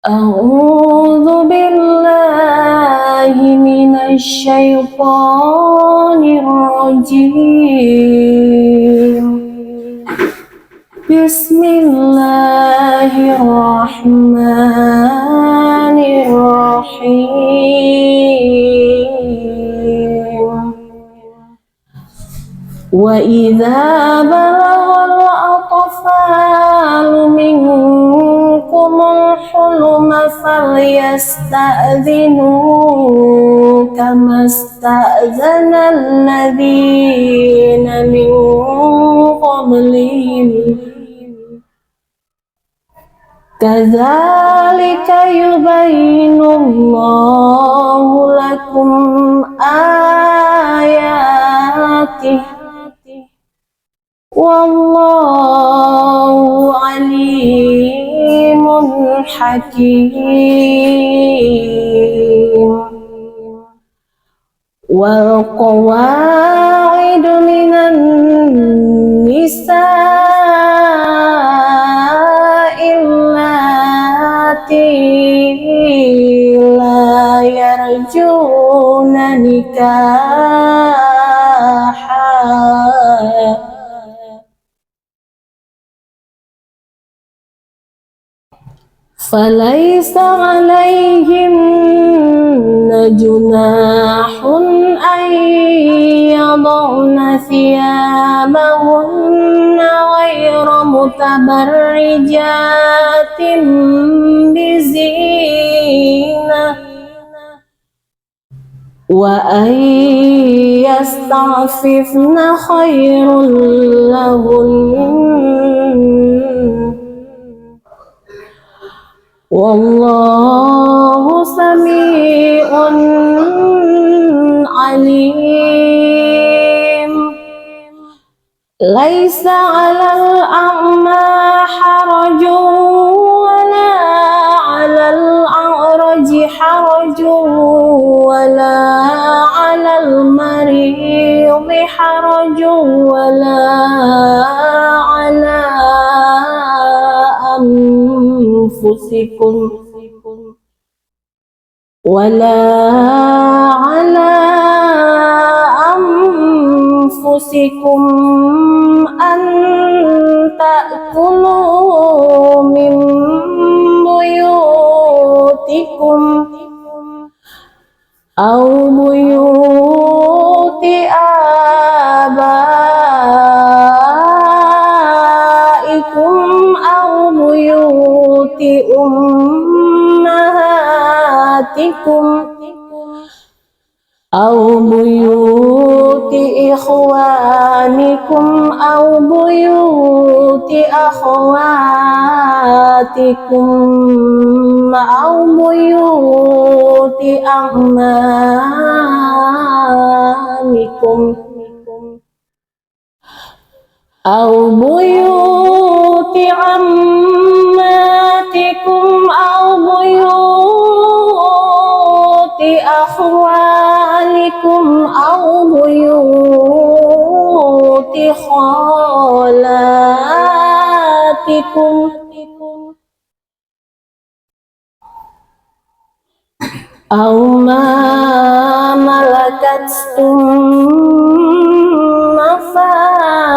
أعوذ بالله من الشيطان الرجيم. بسم الله الرحمن الرحيم. وإذا بلغ الأطفال منكم الحلم فليستأذنوا كما استأذن الذين من قبلهم كذلك يبين الله لكم آياته والله عليم حكيم. والقواعد من النساء اللاتي لا يرجون نكاحا فليس عليهن جناح أن يضعن ثيابهن غير متبرجات بزينة وأن يستعففن خير لهن والله سميع عليم. ليس على الأعمى حرج ولا على الأعرج حرج ولا على المريض حرج ولا على أنفسكم أن تأكلوا من بيوتكم أو بيوت آبائكم أو بيوت أمهاتكم أو بيوت إخوانكم أو بيوت أخواتكم أو بيوت أعمامكم أو بيوت عماتكم أو بيوت أخوالكم أو بيوت خالاتكم أو ما ملكتم مفاتحه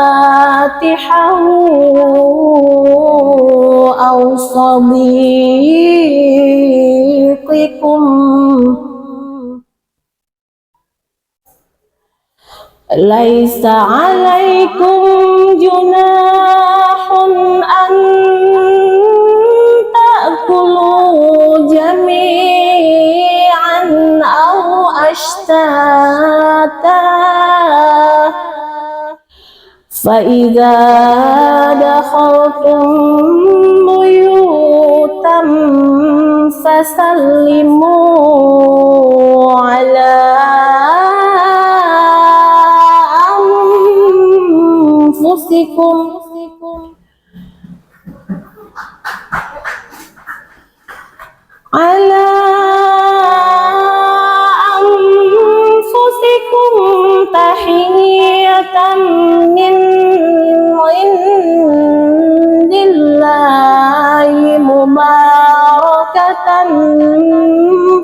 أو صديقكم ليس عليكم جناح أن تأكلوا جميعا أو أشتاتا فإذا دخلتم بيوتا فسلموا على أنفسكم تحية من عند الله مباركة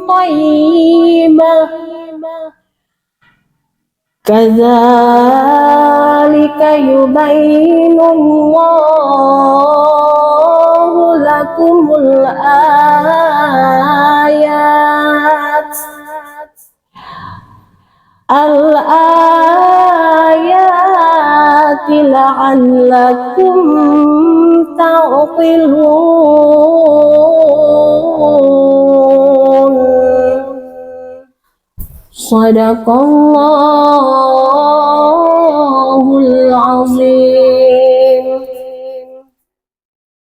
طيبة كذلك يبين الله لكم الآيات لعلكم تعقلون. صدق الله العظيم.